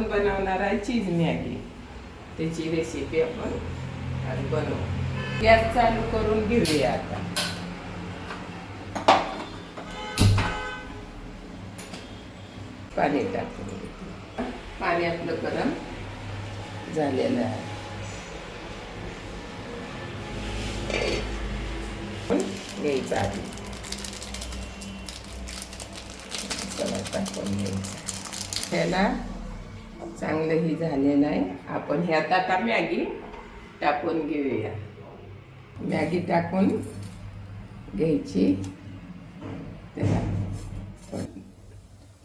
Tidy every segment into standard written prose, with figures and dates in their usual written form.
आपण बनवणार आहे चीज मॅगी. त्याची रेसिपी आपण आज बनवू. गॅस चालू करून घेऊया आता. पाणी टाकून घेऊ. पाणी आपलं गरम झालेलं आहे. घ्यायचं आधी सगळं टाकून घ्यायचं. ह्याला चांगलं ही झालेलं आहे. आपण ह्यात आता मॅगी टाकून घेऊया. मॅगी टाकून घ्यायची. त्याला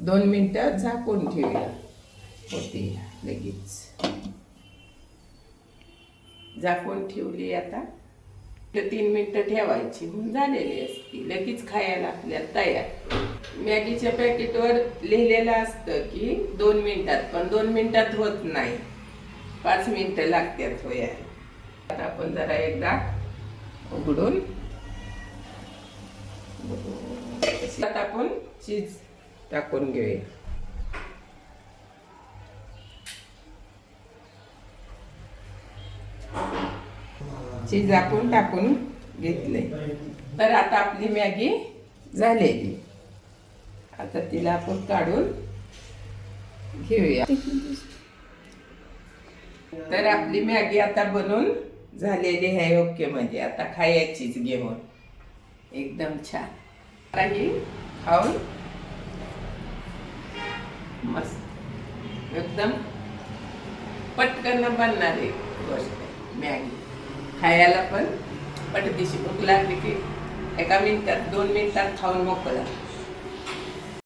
2 मिनटं झाकून ठेवूया. होते लगेच. झाकून ठेवली. आता 3 मिनटं ठेवायची. झालेली असती. लगेच खायला आपल्याला तयार. मॅगीच्या पॅकेटवर लिहिलेलं असतं की 2 मिनिटात, पण 2 मिनिटात होत नाही. 5 मिनिटं लागतात व्हायला. आता आपण जरा एकदा उघडून आता आपण चीज टाकून घेऊया. चीज आपण टाकून घेतले. तर आता आपली मॅगी झालेली. आता तिला आपण काढून घेऊया. तर आपली मॅगी आता बनवून झालेली आहे. ओके, म्हणजे आता खायचीच घेऊन. एकदम छान. काही खाऊन मस्त एकदम पटकन बनणारी गोष्ट मॅगी. खायला पण पटदिशी. भूक लागली की 1 मिनिटात 2 मिनिटात खाऊन मोकळा.